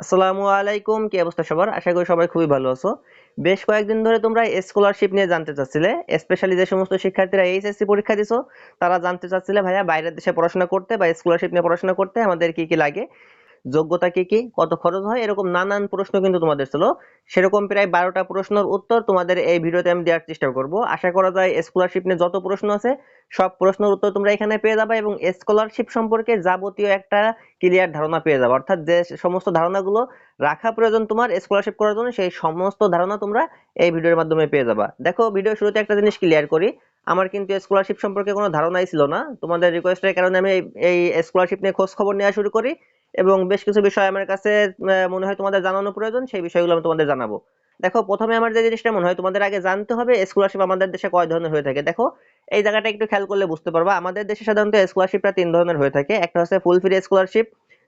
আসসালামু আলাইকুম, কি অবস্থা সবার? আশা করি সবাই খুবই ভালো আছো। বেশ কয়েকদিন ধরে তোমরা স্কলারশিপ নিয়ে জানতে চাচ্ছিলে, স্পেশালি যে সমস্ত শিক্ষার্থীরা এইচএসসি পরীক্ষা দিছো তারা জানতে চাচ্ছিলে ভাইয়া বাইরের দেশে পড়াশোনা করতে বা স্কলারশিপ নিয়ে পড়াশোনা করতে আমাদের কি কি লাগে, যোগ্যতা কি কি, কত খরচ হয়, এরকম নানান প্রশ্ন কিন্তু তোমাদের ছিল। সেরকম প্রায় 12টা প্রশ্নের উত্তর তোমাদের এই ভিডিওতে আমি দেওয়ার চেষ্টা করব। আশা করা যায় স্কলারশিপ নিয়ে যত প্রশ্ন আছে সব প্রশ্নের উত্তর তোমরা এখানে পেয়ে যাবে এবং স্কলারশিপ সম্পর্কে যাবতীয় একটা ক্লিয়ার ধারণা পেয়ে যাবে। অর্থাৎ যে সমস্ত ধারণাগুলো রাখা প্রয়োজন তোমার স্কলারশিপ করার জন্য সেই সমস্ত ধারণা তোমরা এই ভিডিওর মাধ্যমে পেয়ে যাবা। দেখো, ভিডিও শুরুতে একটা জিনিস ক্লিয়ার করি, আমার কিন্তু স্কলারশিপ সম্পর্কে কোনো ধারণাই ছিল না। তোমাদের রিকোয়েস্টের কারণে আমি এই স্কলারশিপ নিয়ে খোঁজ খবর নেওয়া শুরু করি এবং বেশ কিছু বিষয় আমার কাছে মনে হয় তোমাদের জানানো প্রয়োজন, সেই বিষয়গুলো আমি তোমাদের জানাবো। দেখো, প্রথমে আমার যে জিনিসটা মনে হয় তোমাদের আগে জানতে হবে, স্কলারশিপ আমাদের দেশে কয় ধরনের হয়ে থাকে। দেখো, এই জায়গাটা একটু খেয়াল করলে বুঝতে পারবা আমাদের দেশে সাধারণত স্কলারশিপটা তিন ধরনের হয়ে থাকে। একটা হচ্ছে ফুল ফ্রি স্কলারশিপ,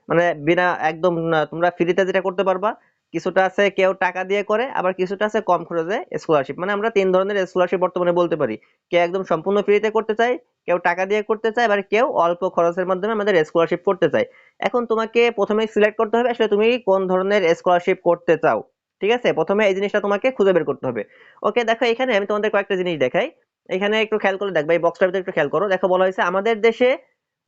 মানে বিনা একদম তোমরা ফ্রিতে যেটা করতে পারবা। কিছুটা আছে কেউ টাকা দিয়ে করে, আবার কিছুটা আছে কম খরচে স্কলারশিপ। মানে আমরা তিন ধরনের স্কলারশিপ বর্তমানে বলতে পারি। কেউ একদম সম্পূর্ণ ফ্রিতে করতে চায়, কেউ টাকা দিয়ে করতে চায়, আবার কেউ অল্প খরচের মাধ্যমে আমাদের স্কলারশিপ করতে চায়। এখন তোমাকে প্রথমে সিলেক্ট করতে হবে আসলে তুমি কোন ধরনের স্কলারশিপ করতে চাও। ঠিক আছে, প্রথমে এই জিনিসটা তোমাকে খুঁজে বের করতে হবে। ওকে, দেখো এখানে আমি তোমাদের কয়েকটা জিনিস দেখাই। এখানে একটু খেয়াল করে দেখবা, এই বক্সটার ভিতরে একটু খেয়াল করো। দেখো, বলা হয়েছে আমাদের দেশে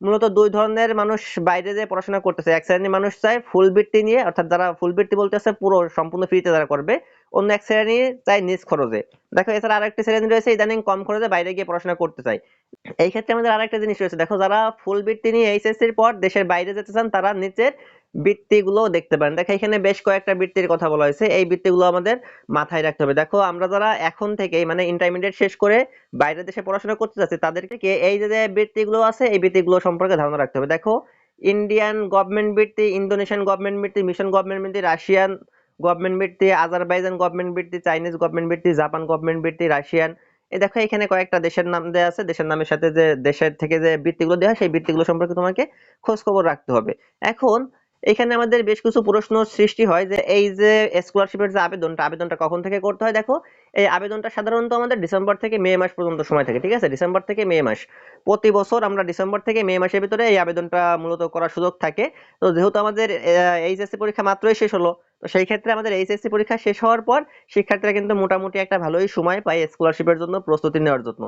মূলত দুই ধরনের মানুষ বাইরে যে পড়াশোনা করতেছে। এক শ্রেণীর মানুষ চায় ফুল বৃত্তি নিয়ে, অর্থাৎ যারা ফুল বৃত্তি বলতেছে পুরো সম্পূর্ণ ফ্রিতে যারা করবে। অন্য এক শ্রেণী চায় নিজ খরচে। দেখো, এছাড়া আরেকটি শ্রেণী রয়েছে ইদানিং কম খরচে বাইরে গিয়ে পড়াশোনা করতে চায়। এই ক্ষেত্রে আমাদের আরেকটা জিনিস রয়েছে। দেখো, যারা ফুল বৃত্তি নিয়ে এইচএসসির পর দেশের বাইরে যেতে চান তারা নিচের বৃত্তিগুলো দেখতে পারেন। দেখো, এখানে বেশ কয়েকটা বৃত্তির কথা বলা হয়েছে, এই বৃত্তিগুলো আমাদের মাথায় রাখতে হবে। দেখো, আমরা যারা এখন থেকে মানে ইন্টারমিডিয়েট শেষ করে বাইরের দেশে পড়াশোনা করতে যাচ্ছি তাদেরকে এই যে বৃত্তিগুলো আছে এই বৃত্তিগুলো সম্পর্কে ধারণা রাখতে হবে। দেখো, ইন্ডিয়ান গভর্নমেন্ট বৃত্তি, ইন্দোনেশিয়ান গভর্নমেন্ট বৃত্তি, মিশন গভর্নমেন্ট বৃত্তি, রাশিয়ান গভর্নমেন্ট বৃত্তি, আজারবাইজান গভর্নমেন্ট বৃত্তি, চাইনিজ গভর্নমেন্ট বৃত্তি, জাপান গভর্নমেন্ট বৃত্তি, রাশিয়ান। এই দেখো, এখানে কয়েকটা দেশের নাম দেওয়া আছে। দেশের নামের সাথে যে দেশের থেকে যে বৃত্তিগুলো দেওয়া হয় সেই বৃত্তিগুলো সম্পর্কে তোমাকে খোঁজ খবর রাখতে হবে। এখন এখানে আমাদের বেশ কিছু প্রশ্ন সৃষ্টি হয় যে এই যে স্কলারশিপের যে আবেদনটা কখন থেকে করতে হয়। দেখো, এই আবেদনটা সাধারণত আমাদের ডিসেম্বর থেকে মে মাস পর্যন্ত সময় থাকে। ঠিক আছে, ডিসেম্বর থেকে মে মাস, প্রতি বছর আমরা ডিসেম্বর থেকে মে মাসের ভিতরে এই আবেদনটা মূলত করার সুযোগ থাকে। তো যেহেতু আমাদের এইচএসসি পরীক্ষা মাত্রই শেষ হলো, তো সেই ক্ষেত্রে আমাদের এইচএসসি পরীক্ষা শেষ হওয়ার পর শিক্ষার্থীরা কিন্তু মোটামুটি একটা ভালোই সময় পায় স্কলারশিপের জন্য প্রস্তুতি নেওয়ার জন্য।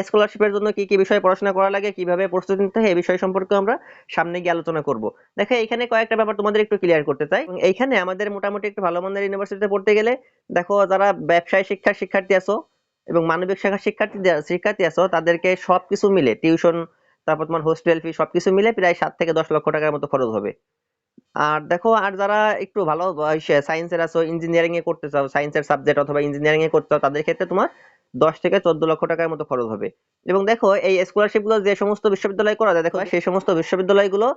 স্কলারশিপের জন্য কি কি বিষয়ে পড়াশোনা করা লাগে, কিভাবে প্রস্তুতি নিতে হয়, এই বিষয় সম্পর্কে আমরা সামনে গিয়ে আলোচনা করব। দেখো, এখানে কয়েকটা ব্যাপার তোমাদের একটু ক্লিয়ার করতে চাই। এইখানে আমাদের মোটামুটি একটু ভালো মানের ইউনিভার্সিটিতে পড়তে গেলে দেখো, যারা ব্যবসায় শিক্ষার শিক্ষার্থী আছো এবং মানবিক শাখার শিক্ষার্থী আছো তাদেরকে সবকিছু মিলে টিউশন, তারপর তোমার হোস্টেল ফি সবকিছু মিলে প্রায় 7 থেকে 10 লক্ষ টাকার মতো খরচ হবে। আর দেখো, আর যারা একটু ভালো সায়েন্সের আছো, ইঞ্জিনিয়ারিং এ করতে চাও, সায়েন্সের সাবজেক্ট অথবা ইঞ্জিনিয়ারিং এ করতে চাও, তাদের ক্ষেত্রে তোমার 10 থেকে 14 লক্ষ টাকার মতো খরচ হবে। এবং দেখো, এই স্কলারশিপ গুলো যে সমস্ত বিশ্ববিদ্যালয় করা যায়, দেখো সেই সমস্ত বিশ্ববিদ্যালয়গুলো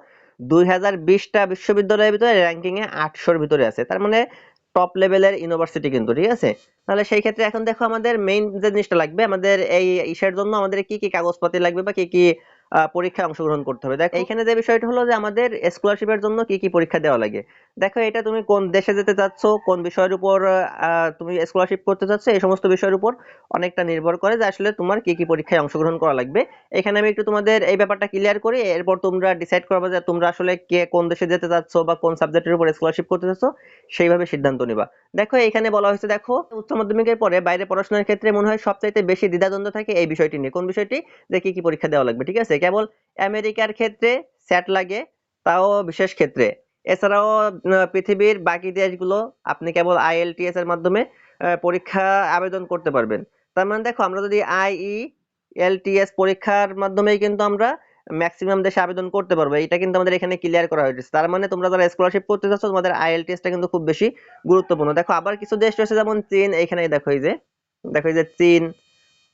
2020টা বিশ্ববিদ্যালয়ের ভিতরে র্যাঙ্কিং এ 800-র ভিতরে আছে। তার মানে টপ লেভেলের ইউনিভার্সিটি কিন্তু। ঠিক আছে, তাহলে সেই ক্ষেত্রে এখন দেখো আমাদের মেইন যে জিনিসটা লাগবে, আমাদের এই ইসের জন্য আমাদের কি কি কাগজপাতি লাগবে বা কি কি পরীক্ষায় অংশগ্রহণ করতে হবে। দেখো, এইখানে যে বিষয়টা হলো যে আমাদের স্কলারশিপের জন্য কি কি পরীক্ষা দেওয়া লাগে। দেখো, এটা তুমি কোন দেশে যেতে চাচ্ছ, কোন বিষয়ের উপর তুমি স্কলারশিপ করতে চাচ্ছ, এই সমস্ত বিষয়ের উপর অনেকটা নির্ভর করে যে আসলে তোমার কি কি পরীক্ষায় অংশগ্রহণ করা লাগবে। এখানে আমি একটু তোমাদের এই ব্যাপারটা ক্লিয়ার করি, এরপর তোমরা ডিসাইড করবে যে তোমরা আসলে কে কোন দেশে যেতে চাচ্ছ বা কোন সাবজেক্টের উপর স্কলারশিপ করতে চাচ্ছ, সেইভাবে সিদ্ধান্ত নিবা। দেখো, এখানে বলা হয়েছে, দেখো উচ্চ মাধ্যমিকের পরে বাইরে পড়াশোনার ক্ষেত্রে মনে হয় সবচাইতে বেশি দ্বিধাদ্বন্দ্ব থাকে এই বিষয়টি নিয়ে। কোন বিষয়টি? যে কি কি পরীক্ষা দেওয়া লাগবে। ঠিক আছে, কেবল আমেরিকার ক্ষেত্রে স্যাট লাগে, তাও বিশেষ ক্ষেত্রে। এছাড়াও পৃথিবীর বাকি দেশগুলো আপনি কেবল আইএলটিএস এর মাধ্যমে পরীক্ষা আবেদন করতে পারবেন। তার মানে দেখো, আমরা যদি আইইএলটিএস পরীক্ষার মাধ্যমেই কিন্তু আমরা ম্যাক্সিমাম দেশে আবেদন করতে পারবো, এটা কিন্তু আমাদের এখানে ক্লিয়ার করা হয়েছে। তার মানে তোমরা যারা স্কলারশিপ করতে চাচ্ছ তোমাদের আইএলটিএসটা কিন্তু খুব বেশি গুরুত্বপূর্ণ। দেখো, আবার কিছু দেশ রয়েছে যেমন চীন, এখানে দেখো এই যে চীন,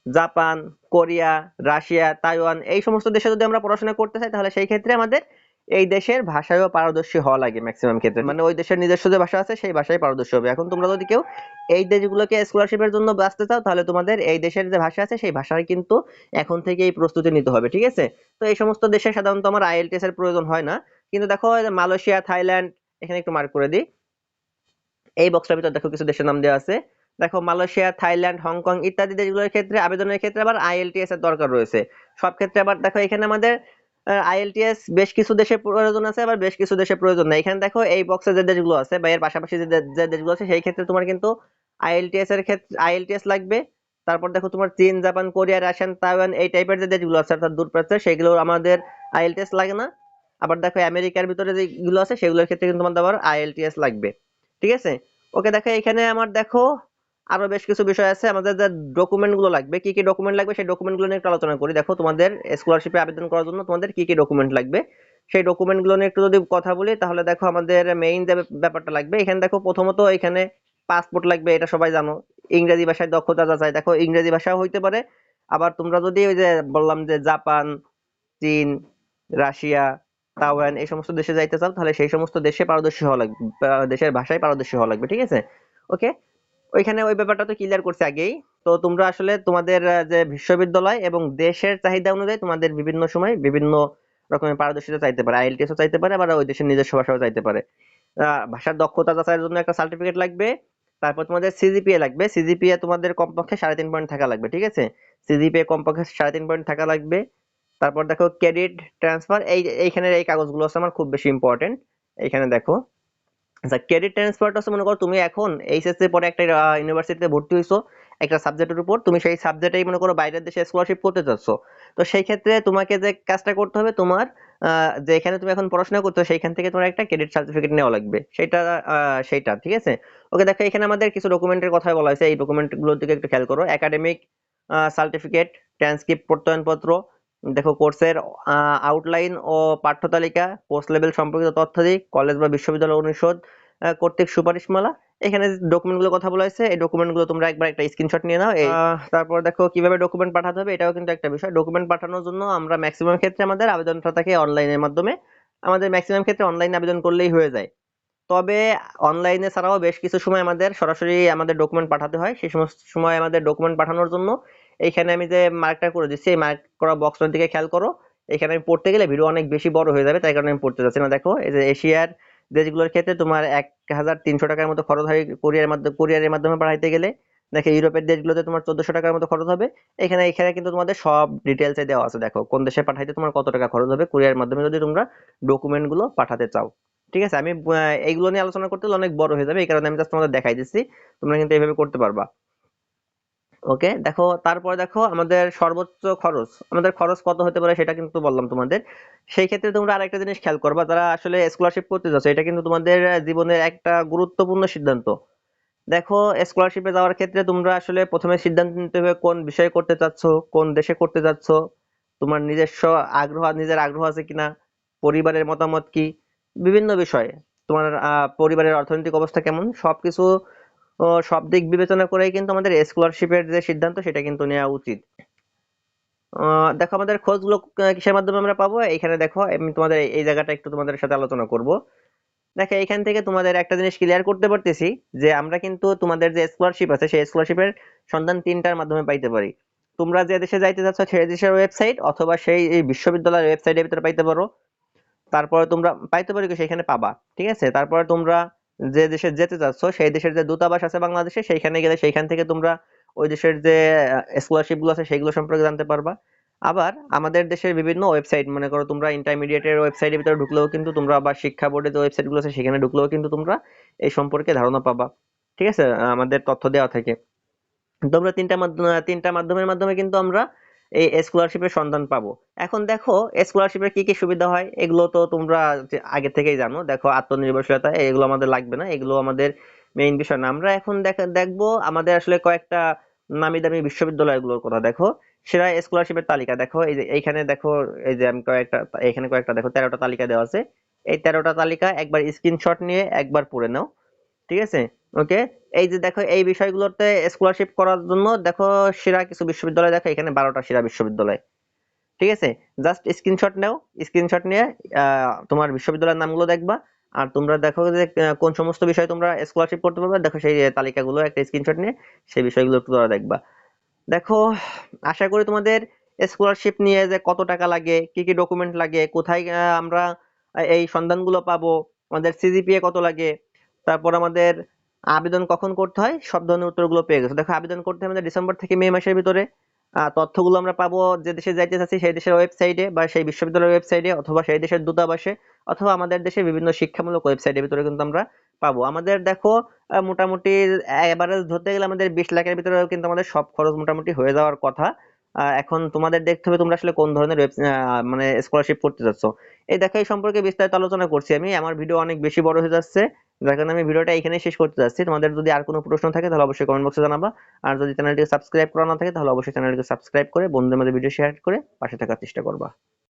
জাপান, কোরিয়া, রাশিয়া, তাইওয়ান, এই সমস্ত দেশে যদি আমরা পড়াশোনা করতে চাই তাহলে সেই ক্ষেত্রে আমাদের এই দেশের ভাষায়ও পারদর্শী হওয়া লাগে ম্যাক্সিমাম ক্ষেত্রে। মানে ওই দেশের নিজস্ব যে ভাষা আছে সেই ভাষায় পারদর্শী হবে। এখন তোমরা যদি কেউ এই দেশগুলোকে স্কলারশিপের জন্য বাঁচতে চাও তাহলে তোমাদের এই দেশের যে ভাষা আছে সেই ভাষায় কিন্তু এখন থেকেই প্রস্তুতি নিতে হবে। ঠিক আছে, তো এই সমস্ত দেশে সাধারণত আমার আইএলটিএস এর প্রয়োজন হয় না। কিন্তু দেখো, মালয়েশিয়া, থাইল্যান্ড, এখানে একটু মার্ক করে দিই, এই বক্সটার ভিতর দেখো কিছু দেশের নাম দেওয়া আছে। দেখো, মালয়েশিয়া, থাইল্যান্ড, হংকং ইত্যাদি দেশগুলোর ক্ষেত্রে আবেদনের ক্ষেত্রে আবার আইএলটিএস এর দরকার রয়েছে সব ক্ষেত্রে। আবার দেখো, এখানে আমাদের আইএলটিএস বেশ কিছু দেশে প্রয়োজন আছে, আবার বেশ কিছু দেশে প্রয়োজন নাই। এখানে দেখো এই বক্সে যে দেশগুলো আছে বা এর পাশাপাশি যে দেশগুলো আছে সেই ক্ষেত্রে তোমার কিন্তু আইএলটিএস এর ক্ষেত্রে আইএলটিএস লাগবে। তারপর দেখো তোমার চীন, জাপান, কোরিয়া, রাশিয়ান, তাইওয়ান এই টাইপের যে দেশগুলো আছে অর্থাৎ দূরপ্রাচ্যের, সেগুলো আমাদের আইএলটিএস লাগে না। আবার দেখো আমেরিকার ভিতরে যেগুলো আছে সেগুলোর ক্ষেত্রে কিন্তু তোমাদের আবার আইএলটিএস লাগবে। ঠিক আছে, ওকে। দেখো এখানে আমার দেখো আরো বেশ কিছু বিষয় আছে। আমাদের যে ডকুমেন্ট গুলো লাগবে, কি কি ডকুমেন্ট লাগবে সেই ডকুমেন্ট গুলো নিয়ে একটু আলোচনা করি। দেখো তোমাদের স্কলারশিপে আবেদন করার জন্য তোমাদের কি কি ডকুমেন্ট লাগবে সেই ডকুমেন্ট গুলো নিয়ে একটু যদি কথা বলি, তাহলে দেখো আমাদের মেইন যে ব্যাপারটা লাগবে এখানে দেখো প্রথমত এখানে পাসপোর্ট লাগবে, এটা সবাই জানো। ইংরেজি ভাষায় দক্ষতা যাচাই, দেখো ইংরেজি ভাষাও হইতে পারে। আবার তোমরা যদি ওই যে বললাম যে জাপান, চীন, রাশিয়া, তাইওয়ান এই সমস্ত দেশে যাইতে চাও, তাহলে সেই সমস্ত দেশে পারদর্শী হওয়া লাগবে, দেশের ভাষায় পারদর্শী হওয়া লাগবে। ঠিক আছে, ওকে। ওইখানে ওই ব্যাপারটা তো ক্লিয়ার করছে আগেই। তো তোমরা আসলে তোমাদের যে বিশ্ববিদ্যালয় এবং দেশের চাহিদা অনুযায়ী তোমাদের বিভিন্ন সময় বিভিন্ন রকমের পারদর্শিতা চাইতে পারে, আইএলটিএস ও চাইতে পারে, আবার ওই দেশের নিজস্ব ভাষাও চাইতে পারে। ভাষার দক্ষতা যাচাইয়ের জন্য একটা সার্টিফিকেট লাগবে। তারপর তোমাদের সিজিপিএ লাগবে, সিজিপিএ তোমাদের কমপক্ষে 3.5 পয়েন্ট থাকা লাগবে। ঠিক আছে, সিজিপিএ কমপক্ষে 3.5 পয়েন্ট থাকা লাগবে। তারপর দেখো ক্রেডিট ট্রান্সফার, এইখানে এই কাগজগুলো আছে আমার খুব বেশি ইম্পর্টেন্ট। এইখানে দেখো, আচ্ছা, ক্রেডিট ট্রান্সফারটা হচ্ছে মনে করো তুমি এখন এইচএসসি পরে একটা ইউনিভার্সিটিতে ভর্তি হইছো একটা সাবজেক্টের উপর, তুমি সেই সাবজেক্টেই মনে করো বাইরের দেশে স্কলারশিপ করতে চাচ্ছ। তো সেই ক্ষেত্রে তোমাকে যে কাজটা করতে হবে, তোমার যে এখানে তুমি এখন পড়াশোনা করছো সেইখান থেকে তোমার একটা ক্রেডিট সার্টিফিকেট নেওয়া লাগবে, সেইটা ঠিক আছে। ওকে, দেখো এখানে আমাদের কিছু ডকুমেন্টের কথা বলা হয়েছে, এই ডকুমেন্টগুলোর দিকে একটু খেয়াল করো। একাডেমিক সার্টিফিকেট, ট্রান্সক্রিপ্ট, প্রত্যয়নপত্র, দেখো কোর্সের আউটলাইন ও পাঠ্য তালিকা, কোর্স লেভেল সম্পর্কিত তথ্যাদি, কলেজ বা বিশ্ববিদ্যালয় অনুষদ কর্তৃক সুপারিশমালা। এখানে যে ডকুমেন্টগুলোর কথা বলা হয়েছে এই ডকুমেন্টগুলো তোমরা একবার একটা স্ক্রিনশট নিয়ে নাও। তারপর দেখো কিভাবে ডকুমেন্ট পাঠাতে হবে, এটাও কিন্তু একটা বিষয়। ডকুমেন্ট পাঠানোর জন্য আমরা ম্যাক্সিমাম ক্ষেত্রে আমাদের আবেদনটা থাকে অনলাইনের মাধ্যমে, আমাদের ম্যাক্সিমাম ক্ষেত্রে অনলাইনে আবেদন করলেই হয়ে যায়। তবে অনলাইনে ছাড়াও বেশ কিছু সময় আমাদের সরাসরি আমাদের ডকুমেন্ট পাঠাতে হয়। সেই সমস্ত সময় আমাদের ডকুমেন্ট পাঠানোর জন্য এইখানে আমি যে মার্কটা করে দিচ্ছি এই মার্ক করা বক্সটার দিকে খেয়াল করো। এখানে আমি পড়তে গেলে ভিডিও অনেক বেশি বড় হয়ে যাবে, তাই কারণে আমি পড়তে যাচ্ছি না। দেখো এই যে এশিয়ার দেশগুলোর ক্ষেত্রে তোমার 1300 টাকার মতো খরচ হয় কুরিয়ারের মাধ্যমে পাঠাইতে গেলে। দেখো ইউরোপের দেশগুলোতে তোমার 1400 টাকার মতো খরচ হবে। এখানে এখানে কিন্তু তোমাদের সব ডিটেলসে দেওয়া আছে, দেখো কোন দেশে পাঠাইতে তোমার কত টাকা খরচ হবে কুরিয়ারের মাধ্যমে যদি তোমরা ডকুমেন্ট গুলো পাঠাতে চাও। ঠিক আছে, আমি এইগুলো নিয়ে আলোচনা করতে হলে অনেক বড় হয়ে যাবে, এই কারণে আমি জাস্ট তোমাদের দেখাই দিচ্ছি, তোমরা কিন্তু এইভাবে করতে পারবা। ওকে, দেখো তারপর দেখো আমাদের সর্বোচ্চ খরচ, আমাদের খরচ কত হতে পারে সেটা কিন্তু বললাম তোমাদের। সেই ক্ষেত্রে তোমরা আরেকটা জিনিস খেয়াল করবা, যারা আসলে স্কলারশিপ করতে যাচ্ছ, এটা কিন্তু তোমাদের জীবনের একটা গুরুত্বপূর্ণ সিদ্ধান্ত। দেখো স্কলারশিপে যাওয়ার ক্ষেত্রে তোমরা আসলে প্রথমে সিদ্ধান্ত নিতে হবে কোন বিষয়ে করতে চাচ্ছ, কোন দেশে করতে যাচ্ছ, তোমার নিজস্ব নিজের আগ্রহ আছে কিনা, পরিবারের মতামত কি, বিভিন্ন বিষয়ে, তোমার পরিবারের অর্থনৈতিক অবস্থা কেমন, সবকিছু সব দিক বিবেচনা করেই কিন্তু আমাদের স্কলারশিপের যে সিদ্ধান্ত সেটা কিন্তু নেওয়া উচিত। দেখো আমাদের খোঁজগুলো কিসের মাধ্যমে আমরা পাবো, এখানে দেখো আমি তোমাদের এই জায়গাটা একটু তোমাদের সাথে আলোচনা করব। দেখো এখান থেকে তোমাদের একটা জিনিস ক্লিয়ার করতে পারতেছি যে আমরা কিন্তু তোমাদের যে স্কলারশিপ আছে সেই স্কলারশিপের সন্ধান তিনটার মাধ্যমে পাইতে পারি। তোমরা যে দেশে যাইতে চাচ্ছ সেই দেশের ওয়েবসাইট অথবা সেই বিশ্ববিদ্যালয়ের ওয়েবসাইটের ভিতরে পাইতে পারো। তারপরে তোমরা পাইতে পারো কি সেখানে পাবা। ঠিক আছে, তারপরে তোমরা যে দেশে যেতে চাচ্ছ সেই দেশের যে দূতাবাস আছে বাংলাদেশে সেইখানে গেলে সেইখান থেকে তোমরা ওই দেশের যে স্কলারশিপ গুলো আছে সেগুলো সম্পর্কে জানতে পারবা। আবার আমাদের দেশের বিভিন্ন ওয়েবসাইট, মনে করো তোমরা ইন্টারমিডিয়েটের ওয়েবসাইটের ভিতরে ঢুকলেও কিন্তু তোমরা, আবার শিক্ষা বোর্ডের যে ওয়েবসাইট গুলো আছে সেখানে ঢুকলেও কিন্তু তোমরা এই সম্পর্কে ধারণা পাবা। ঠিক আছে, আমাদের তথ্য দেওয়া থাকে। তোমরা তিনটা মাধ্যমের মাধ্যমে কিন্তু আমরা এই স্কলারশিপের সন্ধান পাবো। এখন দেখো স্কলারশিপের কি কি সুবিধা হয় এগুলো তো তোমরা আগে থেকেই জানো। দেখো আত্মনির্ভরশীলতা এগুলো আমাদের লাগবে না, এগুলো আমাদের মেইন বিষয় না। আমরা এখন দেখবো আমাদের আসলে কয়েকটা নামি দামি বিশ্ববিদ্যালয়গুলোর কথা। দেখো সেরা স্কলারশিপের তালিকা দেখো, এই যে এইখানে দেখো, এই যে আমি এখানে কয়েকটা দেখো 13টা তালিকা দেওয়া আছে। এই 13টা তালিকা একবার স্ক্রিনশট নিয়ে একবার পড়ে নাও। ঠিক আছে, ওকে। এই যে দেখো এই বিষয়গুলোতে স্কলারশিপ করার জন্য দেখো সেরা কিছু বিশ্ববিদ্যালয়, দেখো এখানে 12টা সেরা বিশ্ববিদ্যালয়। ঠিক আছে, জাস্ট স্ক্রিনশট নাও, স্ক্রিনশট নিয়ে তোমার বিশ্ববিদ্যালয়ের নামগুলো দেখবা। আর তোমরা দেখো যে কোন সমস্ত বিষয় তোমরা স্কলারশিপ করতে পারবে, দেখো সেই তালিকাগুলো একটা স্ক্রিনশট নিয়ে সেই বিষয়গুলো একটু তোমরা দেখবা। দেখো আশা করি তোমাদের স্কলারশিপ নিয়ে যে কত টাকা লাগে, কি কি ডকুমেন্ট লাগে, কোথায় আমরা এই সন্ধানগুলো পাবো, আমাদের সিজিপিএ কত লাগে, তারপর আমাদের আবেদন কখন করতে হয়, সব ধরনের উত্তরগুলো পেয়ে গেছো। দেখো আবেদন করতে হয় আমাদের ডিসেম্বর থেকে মে মাসের ভিতরে। তথ্যগুলো আমরা পাবো যে দেশে যাইতে চাচ্ছি সেই দেশের ওয়েবসাইটে বা সেই বিশ্ববিদ্যালয়ের ওয়েবসাইটে অথবা সেই দেশের দূতাবাসে অথবা আমাদের দেশে বিভিন্ন শিক্ষামূলক ওয়েবসাইটের ভিতরে কিন্তু আমরা পাবো। আমাদের দেখো মোটামুটি এভারেজ ধরতে গেলে আমাদের 20 লাখের ভিতরে কিন্তু আমাদের সব খরচ মোটামুটি হয়ে যাওয়ার কথা। এখন তোমাদের দেখতে হবে তোমরা আসলে কোন ধরনের মানে স্কলারশিপ করতে চাচ্ছ। এই দেখো এই সম্পর্কে বিস্তারিত আলোচনা করছি আমি, আমার ভিডিও অনেক বেশি বড় হয়ে যাচ্ছে, যার কারণে আমি ভিডিওটা এখানেই শেষ করতে যাচ্ছি। তোমাদের যদি আর কোনো প্রশ্ন থাকে তাহলে অবশ্যই কমেন্ট বক্সে জানাবা। আর যদি চ্যানেলটিকে সাবস্ক্রাইব করা না থাকে তাহলে অবশ্যই চ্যানেলটিকে সাবস্ক্রাইব করে বন্ধুদের মধ্যে ভিডিও শেয়ার করে পাশে থাকার চেষ্টা করবা।